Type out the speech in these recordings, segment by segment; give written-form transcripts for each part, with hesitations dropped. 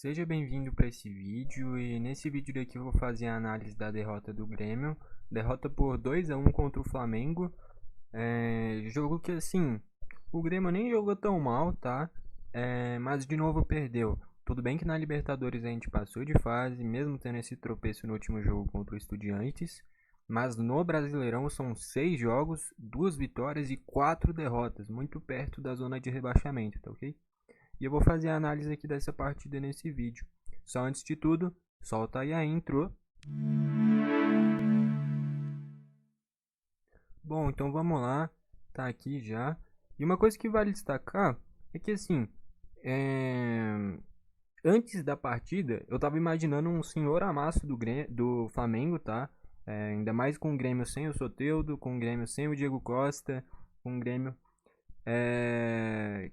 Seja bem-vindo para esse vídeo e nesse vídeo daqui eu vou fazer a análise da derrota do Grêmio. Derrota por 2-1 contra o Flamengo. Jogo que assim, o Grêmio nem jogou tão mal, tá? Mas de novo perdeu. Tudo bem que na Libertadores a gente passou de fase, mesmo tendo esse tropeço no último jogo contra o Estudiantes. Mas no Brasileirão são 6 jogos, 2 vitórias e 4 derrotas, muito perto da zona de rebaixamento, tá ok? E eu vou fazer a análise aqui dessa partida nesse vídeo. Só antes de tudo, solta aí a intro. Bom, então vamos lá. Tá aqui já. E uma coisa que vale destacar é que assim, antes da partida, eu tava imaginando um senhor amasso do Flamengo, tá? Ainda mais com o Grêmio sem o Soteldo, com o Grêmio sem o Diego Costa, com o Grêmio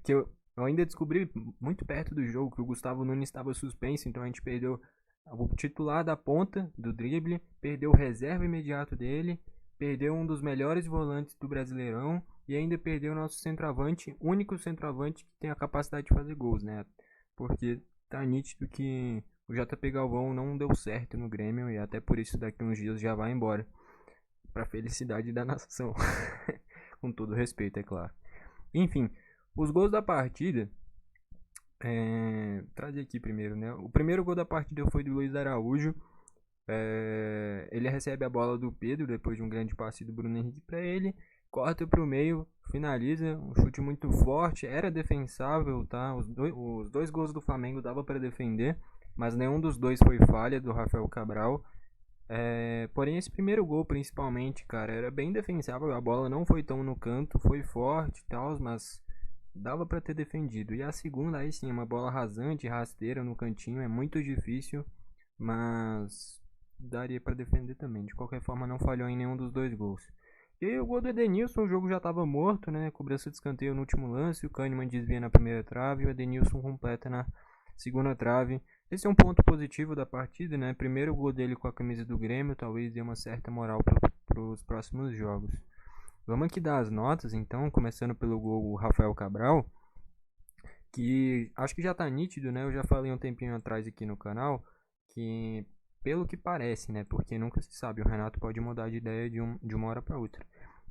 que eu ainda descobri muito perto do jogo que o Gustavo Nunes estava suspenso, então a gente perdeu o titular da ponta do drible, perdeu o reserva imediato dele, perdeu um dos melhores volantes do Brasileirão e ainda perdeu o nosso centroavante, único centroavante que tem a capacidade de fazer gols, né? Porque tá nítido que o JP Galvão não deu certo no Grêmio e até por isso daqui uns dias já vai embora, para felicidade da nação. Com todo respeito, é claro. Enfim, os gols da partida. Trazer aqui primeiro, né? O primeiro gol da partida foi do Luiz Araújo. Ele recebe a bola do Pedro depois de um grande passe do Bruno Henrique para ele. Corta para o meio, finaliza. Um chute muito forte, era defensável, tá? Os dois gols do Flamengo dava para defender, mas nenhum dos dois foi falha do Rafael Cabral. Porém, esse primeiro gol, principalmente, cara, era bem defensável. A bola não foi tão no canto, foi forte e tal, mas dava para ter defendido. E a segunda, aí sim, uma bola rasante, rasteira no cantinho, é muito difícil, mas daria para defender também. De qualquer forma, não falhou em nenhum dos dois gols. E aí, o gol do Edenilson, o jogo já estava morto, né? Cobrança de escanteio no último lance, o Kahneman desvia na primeira trave e o Edenilson completa na segunda trave. Esse é um ponto positivo da partida, né? Primeiro gol dele com a camisa do Grêmio, talvez dê uma certa moral para os próximos jogos. Vamos aqui dar as notas, então, começando pelo gol Rafael Cabral, que acho que já tá nítido, né? Eu já falei um tempinho atrás aqui no canal, que pelo que parece, né? Porque nunca se sabe, o Renato pode mudar de ideia de uma hora para outra.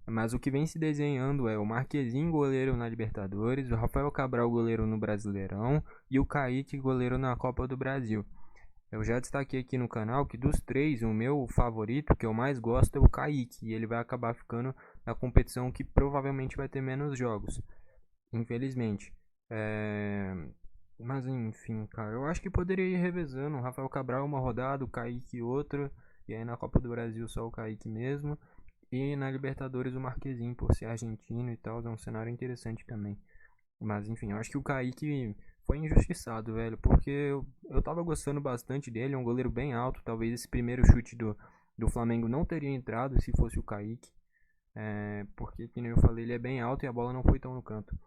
Mas o que vem se desenhando é o Marquezinho, goleiro na Libertadores, o Rafael Cabral, goleiro no Brasileirão, e o Kaique, goleiro na Copa do Brasil. Eu já destaquei aqui no canal que dos três, o meu favorito, que eu mais gosto, é o Kaique. E ele vai acabar ficando na competição que provavelmente vai ter menos jogos. Infelizmente. Mas enfim, cara, eu acho que poderia ir revezando. O Rafael Cabral uma rodada, o Kaique outra. E aí na Copa do Brasil só o Kaique mesmo. E na Libertadores o Marquezinho, por ser argentino e tal, é um cenário interessante também. Mas enfim, eu acho que o Kaique foi injustiçado, velho, porque eu tava gostando bastante dele, é um goleiro bem alto, talvez esse primeiro chute do Flamengo não teria entrado se fosse o Kaique, porque, como eu falei, ele é bem alto e a bola não foi tão no canto.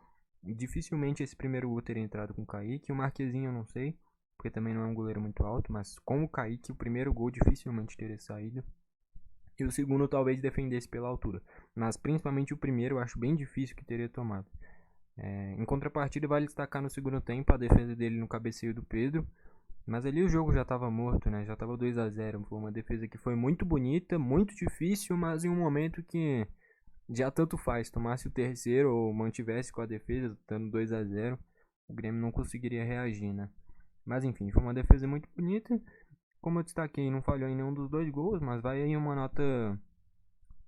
Dificilmente esse primeiro gol teria entrado com o Kaique, o Marquezinho eu não sei, porque também não é um goleiro muito alto, mas com o Kaique o primeiro gol dificilmente teria saído. E o segundo talvez defendesse pela altura, mas principalmente o primeiro eu acho bem difícil que teria tomado. Em contrapartida, vale destacar no segundo tempo a defesa dele no cabeceio do Pedro. Mas ali o jogo já estava morto, né? Já estava 2-0. Foi uma defesa que foi muito bonita, muito difícil, mas em um momento que já tanto faz. Tomasse o terceiro ou mantivesse com a defesa, dando 2-0, o Grêmio não conseguiria reagir, né? Mas enfim, foi uma defesa muito bonita. Como eu destaquei, não falhou em nenhum dos dois gols, mas vai aí uma nota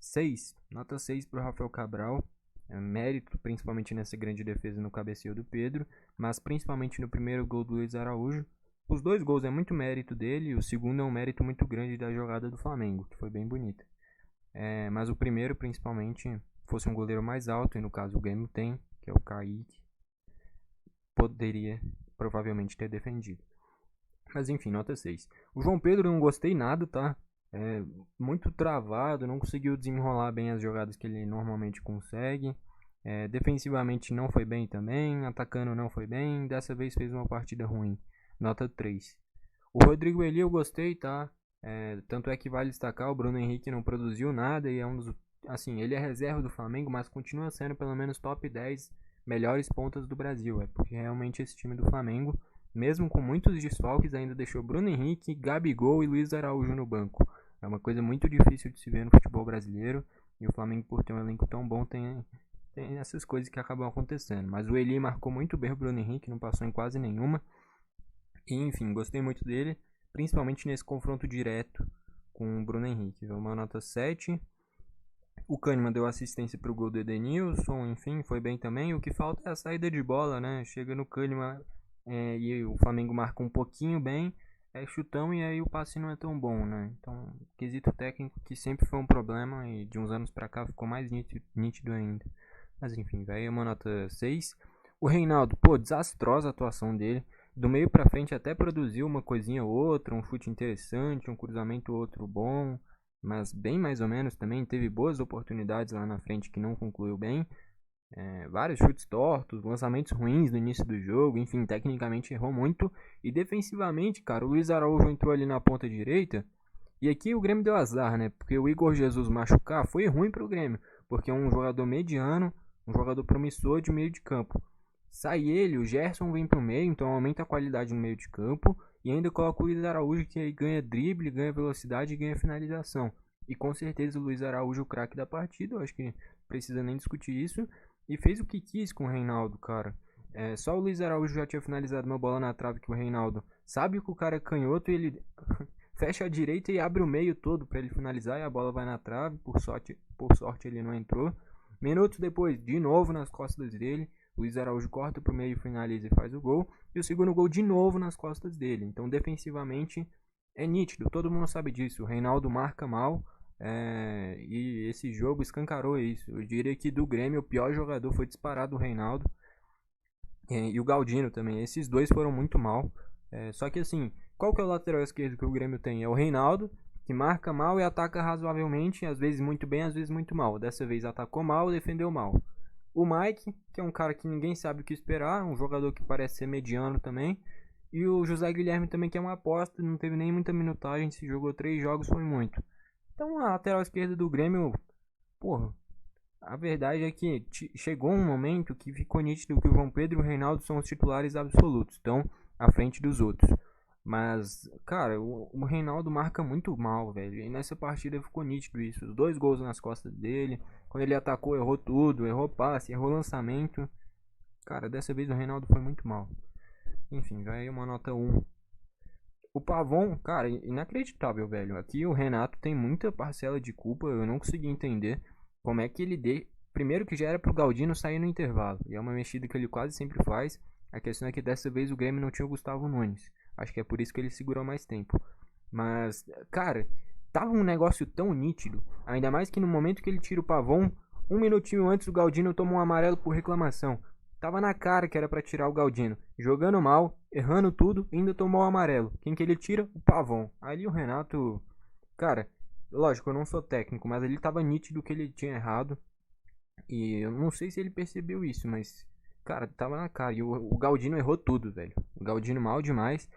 6. Nota 6 para o Rafael Cabral. Mérito principalmente nessa grande defesa no cabeceio do Pedro, mas principalmente no primeiro gol do Luiz Araújo. Os dois gols é muito mérito dele, e o segundo é um mérito muito grande da jogada do Flamengo, que foi bem bonita. Mas o primeiro, principalmente, fosse um goleiro mais alto, e no caso o Grêmio tem, que é o Kaique, poderia provavelmente ter defendido. Mas enfim, nota 6. O João Pedro não gostei nada, tá? Muito travado, não conseguiu desenrolar bem as jogadas que ele normalmente consegue. Defensivamente não foi bem também, atacando não foi bem, dessa vez fez uma partida ruim. Nota 3. O Rodrigo Eli eu gostei, tá? Tanto é que vale destacar, o Bruno Henrique não produziu nada e é um dos... Assim, ele é reserva do Flamengo, mas continua sendo pelo menos top 10 melhores pontas do Brasil. Porque realmente esse time do Flamengo mesmo com muitos desfalques, ainda deixou Bruno Henrique, Gabigol e Luiz Araújo no banco. É uma coisa muito difícil de se ver no futebol brasileiro, e o Flamengo, por ter um elenco tão bom, tem essas coisas que acabam acontecendo. Mas o Eli marcou muito bem o Bruno Henrique, não passou em quase nenhuma. E, enfim, gostei muito dele, principalmente nesse confronto direto com o Bruno Henrique. Uma nota 7. O Kahneman deu assistência para o gol do Edenilson, enfim, foi bem também. O que falta é a saída de bola, né? Chega no Kahneman e o Flamengo marca um pouquinho bem, é chutão e aí o passe não é tão bom, né? Então, quesito técnico que sempre foi um problema e de uns anos para cá ficou mais nítido ainda. Mas enfim, vai uma nota 6. O Reinaldo, pô, desastrosa a atuação dele. Do meio pra frente até produziu uma coisinha ou outra, um chute interessante, um cruzamento ou outro bom, mas bem mais ou menos também. Teve boas oportunidades lá na frente que não concluiu bem. Vários chutes tortos, lançamentos ruins no início do jogo, enfim, tecnicamente errou muito. E defensivamente, cara, o Luiz Araújo entrou ali na ponta direita. E aqui o Grêmio deu azar, né? Porque o Igor Jesus machucar foi ruim pro Grêmio, porque é um jogador mediano, um jogador promissor de meio de campo. Sai ele, o Gerson vem pro meio, então aumenta a qualidade no meio de campo. E ainda coloca o Luiz Araújo, que aí ganha drible, ganha velocidade e ganha finalização. E com certeza o Luiz Araújo, o craque da partida, eu acho que precisa nem discutir isso. E fez o que quis com o Reinaldo, cara. Só o Luiz Araújo já tinha finalizado uma bola na trave que o Reinaldo sabe que o cara é canhoto e ele fecha a direita e abre o meio todo para ele finalizar e a bola vai na trave. Por sorte ele não entrou. Minutos depois, de novo nas costas dele. Luiz Araújo corta pro meio, finaliza e faz o gol. E o segundo gol de novo nas costas dele. Então, defensivamente, é nítido. Todo mundo sabe disso. O Reinaldo marca mal. E esse jogo escancarou isso. Eu diria que do Grêmio, o pior jogador foi disparado o Reinaldo. E o Galdino também. Esses dois foram muito mal. Só que assim, qual que é o lateral esquerdo que o Grêmio tem? É o Reinaldo, que marca mal e ataca razoavelmente. Às vezes muito bem, às vezes muito mal. Dessa vez atacou mal e defendeu mal. O Mike, que é um cara que ninguém sabe o que esperar, um jogador que parece ser mediano também. E o José Guilherme também, que é uma aposta, não teve nem muita minutagem, se jogou 3 jogos, foi muito. Então a lateral esquerda do Grêmio, porra, a verdade é que chegou um momento que ficou nítido que o João Pedro e o Reinaldo são os titulares absolutos, estão à frente dos outros. Mas, cara, o Reinaldo marca muito mal, velho. E nessa partida ficou nítido isso. Os 2 gols nas costas dele. Quando ele atacou, errou tudo. Errou passe, errou lançamento. Cara, dessa vez o Reinaldo foi muito mal. Enfim, vai uma nota 1. O Pavon, cara, inacreditável, velho. Aqui o Renato tem muita parcela de culpa. Eu não consegui entender como é que ele dê. Primeiro que já era pro Galdino sair no intervalo. E é uma mexida que ele quase sempre faz. A questão é que dessa vez o Grêmio não tinha o Gustavo Nunes. Acho que é por isso que ele segurou mais tempo. Mas, cara, tava um negócio tão nítido. Ainda mais que no momento que ele tira o Pavon, um minutinho antes o Galdino toma um amarelo por reclamação. Tava na cara que era pra tirar o Galdino. Jogando mal, errando tudo, ainda tomou o amarelo. Quem que ele tira? O Pavon. Ali o Renato... Cara, lógico, eu não sou técnico, mas ele tava nítido que ele tinha errado. E eu não sei se ele percebeu isso, mas... Cara, tava na cara. E o Galdino errou tudo, velho. O Galdino mal demais.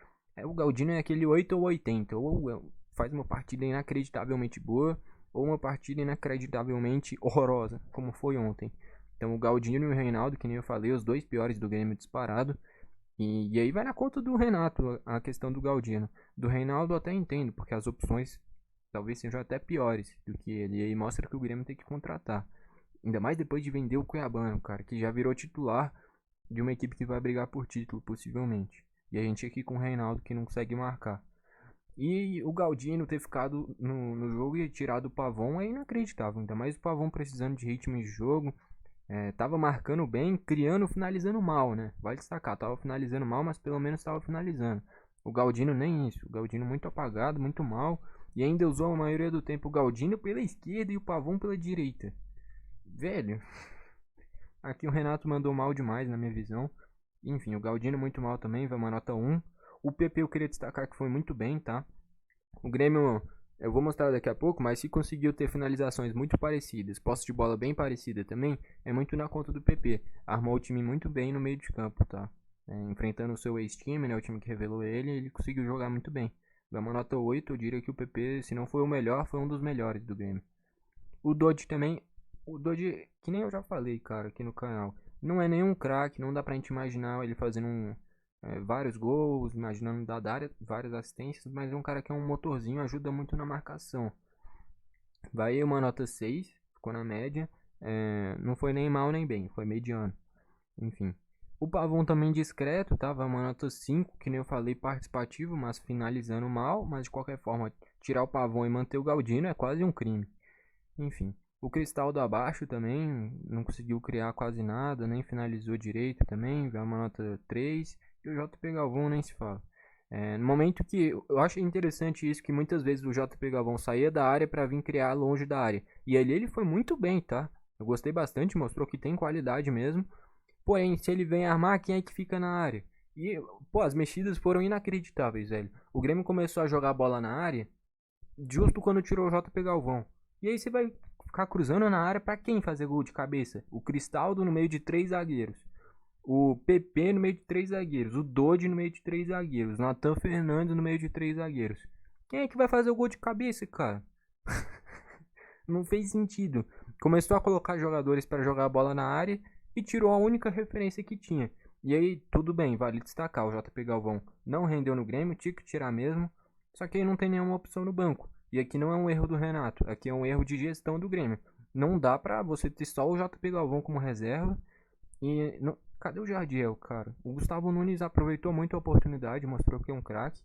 O Galdino é aquele 8 ou 80. Ou faz uma partida inacreditavelmente boa, ou uma partida inacreditavelmente horrorosa, como foi ontem. Então o Galdino e o Reinaldo, que nem eu falei, os dois piores do Grêmio disparado. E aí vai na conta do Renato a questão do Galdino. Do Reinaldo eu até entendo, porque as opções talvez sejam até piores do que ele. E aí mostra que o Grêmio tem que contratar. Ainda mais depois de vender o Cuiabano, cara, que já virou titular de uma equipe que vai brigar por título, possivelmente. E a gente aqui com o Reinaldo que não consegue marcar. E o Galdino ter ficado no jogo e tirado o Pavon é inacreditável. Ainda mais o Pavon precisando de ritmo de jogo. Tava marcando bem, criando, finalizando mal, né? Vale destacar, tava finalizando mal, mas pelo menos tava finalizando. O Galdino nem isso. O Galdino muito apagado, muito mal. E ainda usou a maioria do tempo o Galdino pela esquerda e o Pavon pela direita. Velho, aqui o Renato mandou mal demais na minha visão. Enfim, o Galdino muito mal também, vai uma nota 1. O PP eu queria destacar que foi muito bem, tá? O Grêmio, eu vou mostrar daqui a pouco, mas se conseguiu ter finalizações muito parecidas, posse de bola bem parecida também, é muito na conta do PP. Armou o time muito bem no meio de campo, tá? Enfrentando o seu ex-time, né, o time que revelou ele conseguiu jogar muito bem. Vai uma nota 8, eu diria que o PP, se não foi o melhor, foi um dos melhores do Grêmio. O Dodge também, o Dodge, que nem eu já falei, cara, aqui no canal, não é nenhum craque, não dá pra gente imaginar ele fazendo vários gols, imaginando dar várias assistências, mas é um cara que é um motorzinho, ajuda muito na marcação. Vai aí uma nota 6, ficou na média. Não foi nem mal nem bem, foi mediano. Enfim. O Pavon também discreto, tá? Vai uma nota 5, que nem eu falei, participativo, mas finalizando mal. Mas de qualquer forma, tirar o Pavon e manter o Galdino é quase um crime. Enfim. O Cristaldo abaixo também, não conseguiu criar quase nada, nem finalizou direito também, vai uma nota 3. E o JP Galvão nem se fala. No momento que eu acho interessante isso, que muitas vezes o JP Galvão saía da área para vir criar longe da área. E ali ele foi muito bem, tá? Eu gostei bastante, mostrou que tem qualidade mesmo. Porém, se ele vem armar, quem é que fica na área? E, pô, as mexidas foram inacreditáveis, velho. O Grêmio começou a jogar a bola na área justo quando tirou o JP Galvão. E aí você vai ficar cruzando na área pra quem fazer gol de cabeça? O Cristaldo no meio de 3 zagueiros. O PP no meio de 3 zagueiros. O Dodi no meio de 3 zagueiros. Natan Fernandes no meio de 3 zagueiros. Quem é que vai fazer o gol de cabeça, cara? Não fez sentido. Começou a colocar jogadores para jogar a bola na área e tirou a única referência que tinha. E aí, tudo bem, vale destacar, o JP Galvão não rendeu no Grêmio, tinha que tirar mesmo, só que aí não tem nenhuma opção no banco. E aqui não é um erro do Renato, aqui é um erro de gestão do Grêmio. Não dá pra você ter só o JP Galvão como reserva e... Não... Cadê o Jardiel, cara? O Gustavo Nunes aproveitou muito a oportunidade, mostrou que é um craque.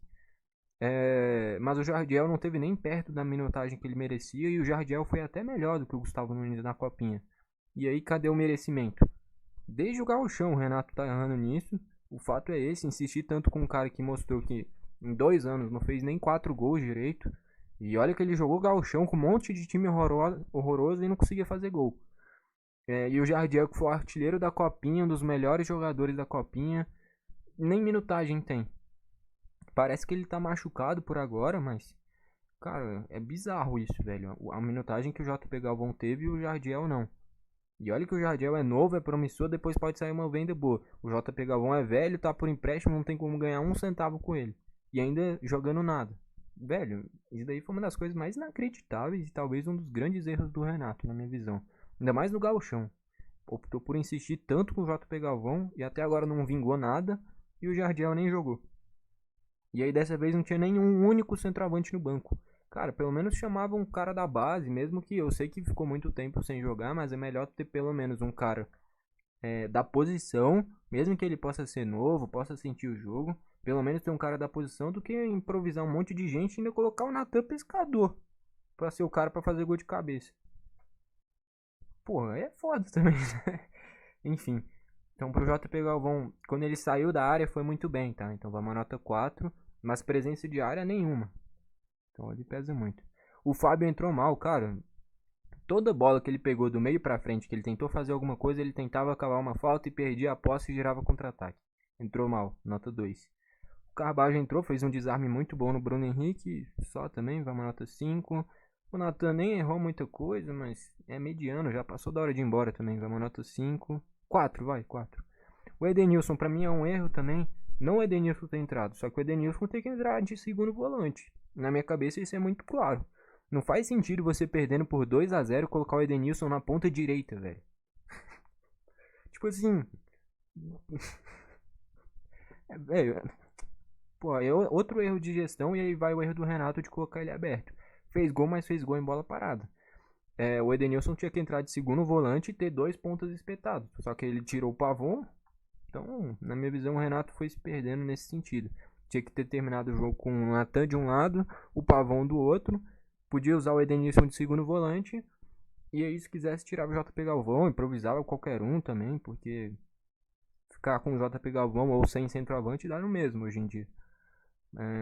Mas o Jardiel não teve nem perto da minutagem que ele merecia e o Jardiel foi até melhor do que o Gustavo Nunes na copinha. E aí, cadê o merecimento? Desde o gauchão o Renato tá errando nisso. O fato é esse, insistir tanto com um cara que mostrou que em 2 anos não fez nem 4 gols direito. E olha que ele jogou gauchão com um monte de time horroroso e não conseguia fazer gol. E o Jardiel, que foi o artilheiro da copinha, um dos melhores jogadores da copinha, nem minutagem tem. Parece que ele tá machucado por agora, mas... Cara, é bizarro isso, velho. A minutagem que o JP Galvão teve e o Jardiel não. E olha que o Jardiel é novo, é promissor, depois pode sair uma venda boa. O JP Galvão é velho, tá por empréstimo, não tem como ganhar um centavo com ele. E ainda jogando nada. Velho, isso daí foi uma das coisas mais inacreditáveis e talvez um dos grandes erros do Renato, na minha visão. Ainda mais no gauchão. Optou por insistir tanto com o JP Galvão e até agora não vingou nada e o Jardiel nem jogou. E aí dessa vez não tinha nenhum único centroavante no banco. Cara, pelo menos chamava um cara da base, mesmo que eu sei que ficou muito tempo sem jogar, mas é melhor ter pelo menos um cara da posição, mesmo que ele possa ser novo, possa sentir o jogo, pelo menos ter um cara da posição do que improvisar um monte de gente e ainda colocar o Natan Pescador pra ser o cara pra fazer gol de cabeça. Porra, é foda também, né? Enfim. Então pro JP Galvão, quando ele saiu da área foi muito bem, tá? Então vai uma nota 4, mas presença de área nenhuma. Então ele pesa muito. O Fábio entrou mal, cara. Toda bola que ele pegou do meio pra frente, que ele tentou fazer alguma coisa, ele tentava cavar uma falta e perdia a posse e girava contra-ataque. Entrou mal, nota 2. O Carvalho entrou, fez um desarme muito bom no Bruno Henrique, só também, vai uma nota 5. O Natan nem errou muita coisa, mas é mediano, já passou da hora de ir embora também, vai uma nota 5. 4, vai, 4. O Edenilson pra mim é um erro também. Não o Edenilson ter entrado, só que o Edenilson tem que entrar de segundo volante. Na minha cabeça isso é muito claro. Não faz sentido você perdendo por 2-0 colocar o Edenilson na ponta direita, velho. Tipo assim. Velho. Pô, é outro erro de gestão e aí vai o erro do Renato de colocar ele aberto. Fez gol, mas fez gol em bola parada. O Edenilson tinha que entrar de segundo volante e ter 2 pontas espetados. Só que ele tirou o Pavon. Então, na minha visão, o Renato foi se perdendo nesse sentido. Tinha que ter terminado o jogo com o Natan de um lado, o Pavão do outro. Podia usar o Edenilson de segundo volante. E aí, se quisesse, tirava o JP Galvão, improvisava qualquer um também, porque ficar com o JP Galvão ou sem centroavante dá no mesmo hoje em dia.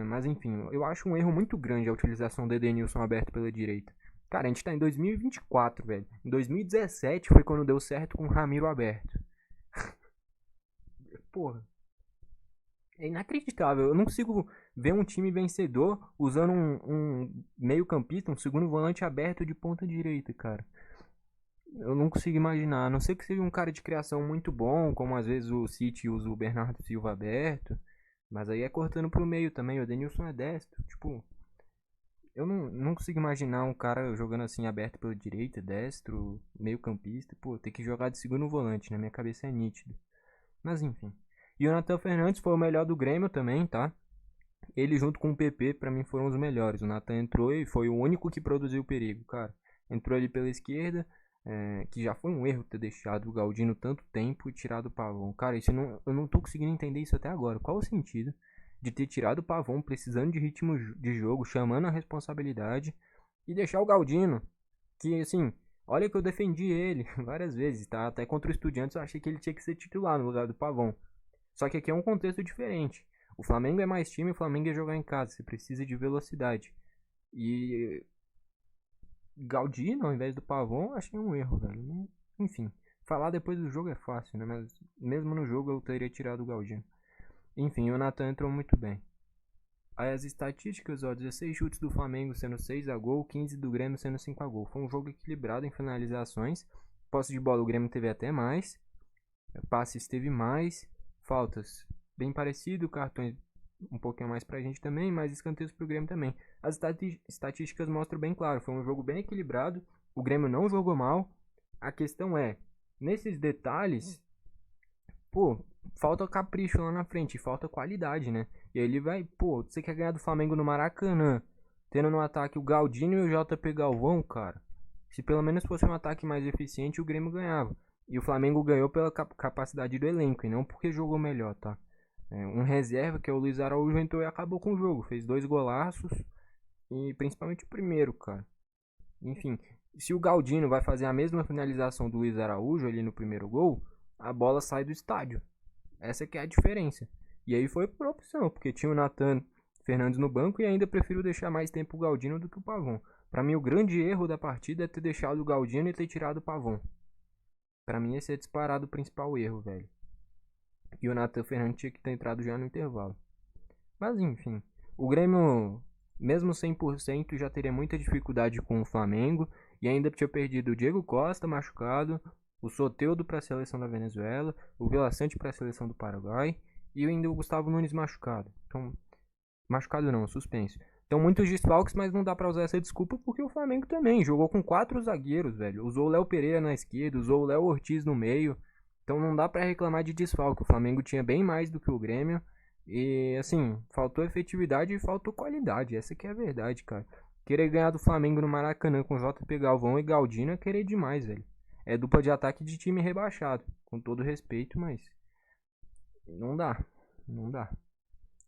Mas enfim, eu acho um erro muito grande a utilização do Edenilson aberto pela direita. Cara, a gente tá em 2024, velho. Em 2017 foi quando deu certo com o Ramiro aberto. Porra. É inacreditável. Eu não consigo ver um time vencedor usando um meio campista, um segundo volante aberto de ponta direita, cara. Eu não consigo imaginar. A não ser que seja um cara de criação muito bom, como às vezes o City usa o Bernardo Silva aberto. Mas aí é cortando pro meio também. O Denilson é destro. Tipo, eu não consigo imaginar um cara jogando assim aberto pela direita, destro, meio campista. Pô, tem que jogar de segundo volante. Na minha cabeça é nítido. Mas enfim. E o Nathan Fernandes foi o melhor do Grêmio também, tá? Ele junto com o PP, pra mim, foram os melhores. O Nathan entrou e foi o único que produziu perigo, cara. Entrou ali pela esquerda, que já foi um erro ter deixado o Galdino tanto tempo e tirado o Pavão. Cara, eu não tô conseguindo entender isso até agora. Qual o sentido de ter tirado o Pavão, precisando de ritmo de jogo, chamando a responsabilidade, e deixar o Galdino, que assim, olha que eu defendi ele várias vezes, tá? Até contra o Estudiantes eu achei que ele tinha que ser titular no lugar do Pavão. Só que aqui é um contexto diferente. O Flamengo é mais time, o Flamengo é jogar em casa, você precisa de velocidade. E Galdino, ao invés do Pavão, achei um erro, velho. Enfim, falar depois do jogo é fácil, né? Mas mesmo no jogo eu teria tirado o Galdino. Enfim, o Nathan entrou muito bem. Aí as estatísticas, ó, 16 chutes do Flamengo sendo 6 a gol, 15 do Grêmio sendo 5 a gol. Foi um jogo equilibrado em finalizações. Posse de bola o Grêmio teve até mais. Passes teve mais. Faltas bem parecido, cartões um pouquinho mais pra gente também, mas escanteios pro Grêmio também. As estatísticas mostram bem claro, foi um jogo bem equilibrado. O Grêmio não jogou mal. A questão é, nesses detalhes, pô, falta capricho lá na frente, falta qualidade, né? E aí ele vai, pô, você quer ganhar do Flamengo no Maracanã, tendo no ataque o Galdino e o JP Galvão, cara. Se pelo menos fosse um ataque mais eficiente, o Grêmio ganhava. E o Flamengo ganhou pela capacidade do elenco e não porque jogou melhor, tá? Um reserva, que é o Luiz Araújo, entrou e acabou com o jogo. Fez 2 golaços e principalmente o primeiro, cara. Enfim, se o Galdino vai fazer a mesma finalização do Luiz Araújo ali no primeiro gol, a bola sai do estádio. Essa que é a diferença. E aí foi por opção, porque tinha o Nathan Fernandes no banco e ainda prefiro deixar mais tempo o Galdino do que o Pavão. Pra mim, o grande erro da partida é ter deixado o Galdino e ter tirado o Pavão. Pra mim, esse é disparado o principal erro, velho. E o Nathan Fernandes tinha que ter entrado já no intervalo. Mas enfim, o Grêmio, mesmo 100%, já teria muita dificuldade com o Flamengo. E ainda tinha perdido o Diego Costa machucado, o Soteldo para a seleção da Venezuela, o Vila Sante para a seleção do Paraguai e ainda o Gustavo Nunes machucado. Então, machucado não, suspenso. Então, muitos desfalques, mas não dá pra usar essa desculpa porque o Flamengo também jogou com 4 zagueiros, velho. Usou o Léo Pereira na esquerda, usou o Léo Ortiz no meio. Então, não dá pra reclamar de desfalque. O Flamengo tinha bem mais do que o Grêmio. E, assim, faltou efetividade e faltou qualidade. Essa que é a verdade, cara. Querer ganhar do Flamengo no Maracanã com JP Galvão e Galdino é querer demais, velho. É dupla de ataque de time rebaixado. Com todo respeito, mas não dá. Não dá.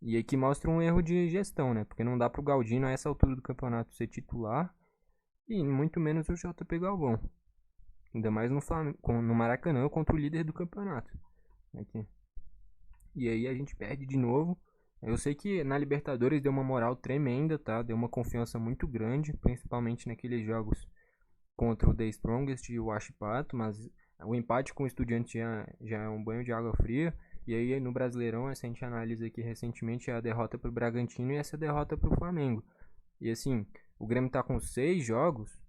E aí que mostra um erro de gestão, né? Porque não dá pro Galdino a essa altura do campeonato ser titular e muito menos o JP Galvão. Ainda mais no, no Maracanã contra o líder do campeonato. Aqui. E aí a gente perde de novo. Eu sei que na Libertadores deu uma moral tremenda, tá? Deu uma confiança muito grande, principalmente naqueles jogos contra o The Strongest e o Huachipato, mas o empate com o Estudiantes já é um banho de água fria. E aí no Brasileirão, essa a gente analisa aqui recentemente, é a derrota pro Bragantino e essa derrota pro Flamengo. E assim, o Grêmio tá com 6 jogos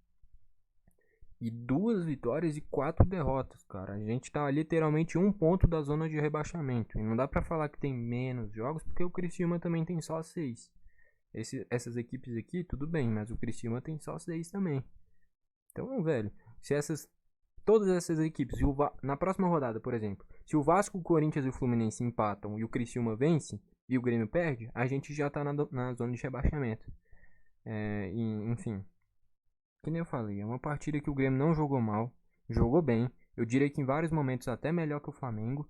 e 2 vitórias e 4 derrotas, cara. A gente tá literalmente 1 ponto da zona de rebaixamento. E não dá pra falar que tem menos jogos, porque o Criciúma também tem só 6. Essas equipes aqui, tudo bem, mas o Criciúma tem só 6 também. Então, velho, se todas essas equipes, na próxima rodada, por exemplo, se o Vasco, o Corinthians e o Fluminense empatam e o Criciúma vence e o Grêmio perde, a gente já tá na zona de rebaixamento. Enfim, que nem eu falei, é uma partida que o Grêmio não jogou mal, jogou bem, eu diria que em vários momentos até melhor que o Flamengo,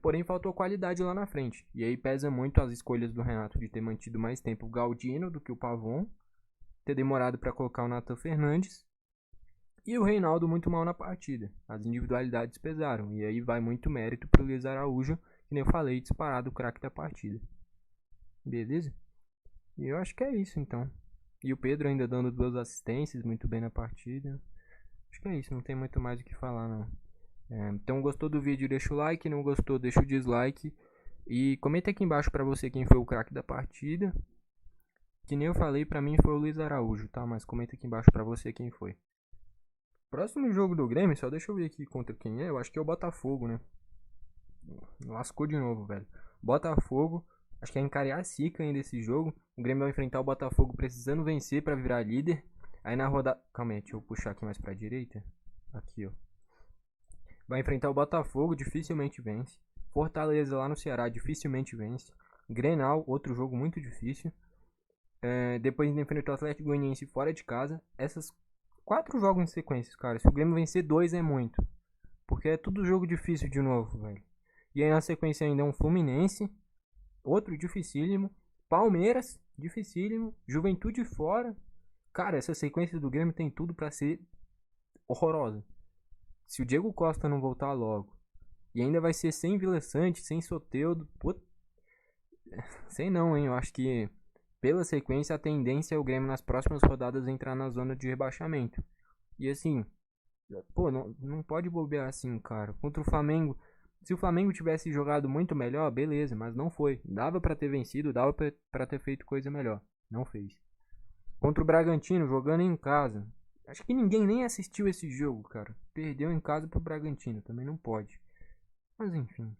porém faltou qualidade lá na frente. E aí pesa muito as escolhas do Renato de ter mantido mais tempo o Galdino do que o Pavon, ter demorado para colocar o Nathan Fernandes e o Reinaldo muito mal na partida. As individualidades pesaram. E aí vai muito mérito pro Luiz Araújo, que nem eu falei, disparado o craque da partida. Beleza? E eu acho que é isso então. E o Pedro ainda dando 2 assistências, muito bem na partida. Acho que é isso, não tem muito mais o que falar não. Então gostou do vídeo, deixa o like. Não gostou, deixa o dislike. E comenta aqui embaixo pra você quem foi o craque da partida. Que nem eu falei, pra mim foi o Luiz Araújo, tá? Mas comenta aqui embaixo pra você quem foi. Próximo jogo do Grêmio, só deixa eu ver aqui contra quem é. Eu acho que é o Botafogo, né? Lascou de novo, velho. Botafogo. Acho que é em Cariacica ainda esse jogo. O Grêmio vai enfrentar o Botafogo precisando vencer pra virar líder. Aí na rodada... Calma aí, deixa eu puxar aqui mais pra direita. Aqui, ó. Vai enfrentar o Botafogo, dificilmente vence. Fortaleza lá no Ceará dificilmente vence. Grenal, outro jogo muito difícil. Depois ainda enfrenta o Atlético Goianiense fora de casa. Essas 4 jogos em sequência, cara. Se o Grêmio vencer 2 é muito. Porque é tudo jogo difícil de novo, velho. E aí na sequência ainda é um Fluminense. Outro dificílimo. Palmeiras, dificílimo. Juventude fora. Cara, essa sequência do Grêmio tem tudo pra ser horrorosa. Se o Diego Costa não voltar logo. E ainda vai ser sem Vila Sante, sem Soteldo. Pô, sei não, hein. Eu acho que pela sequência a tendência é o Grêmio nas próximas rodadas entrar na zona de rebaixamento. E assim, pô, não pode bobear assim, cara. Contra o Flamengo, se o Flamengo tivesse jogado muito melhor, beleza, mas não foi. Dava pra ter vencido, dava pra ter feito coisa melhor. Não fez. Contra o Bragantino, jogando em casa. Acho que ninguém nem assistiu esse jogo, cara. Perdeu em casa pro Bragantino, também não pode. Mas enfim,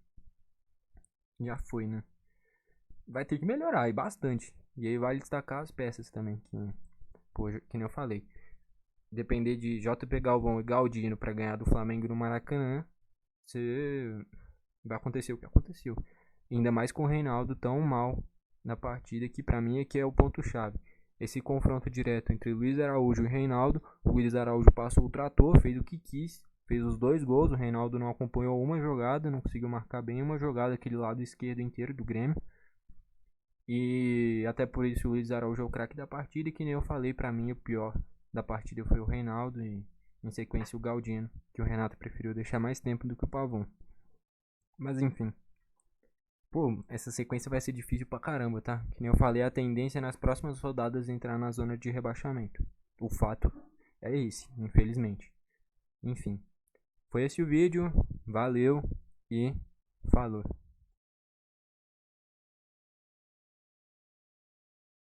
já foi, né? Vai ter que melhorar, e bastante. E aí vale destacar as peças também, pô, que nem eu falei. Depender de JP Galvão e Galdino pra ganhar do Flamengo no Maracanã, você vai acontecer o que aconteceu. Ainda mais com o Reinaldo tão mal na partida, que pra mim é que é o ponto-chave. Esse confronto direto entre Luiz Araújo e Reinaldo, o Luiz Araújo passou o trator, fez o que quis, fez os 2 gols, o Reinaldo não acompanhou uma jogada, não conseguiu marcar bem uma jogada, aquele lado esquerdo inteiro do Grêmio. E até por isso o Luiz Araújo é o craque da partida, e que nem eu falei, pra mim o pior da partida foi o Reinaldo e em sequência o Galdino, que o Renato preferiu deixar mais tempo do que o Pavão. Mas enfim. Pô, essa sequência vai ser difícil pra caramba, tá? Que nem eu falei, a tendência é nas próximas rodadas entrar na zona de rebaixamento. O fato é esse, infelizmente. Enfim. Foi esse o vídeo, valeu e falou.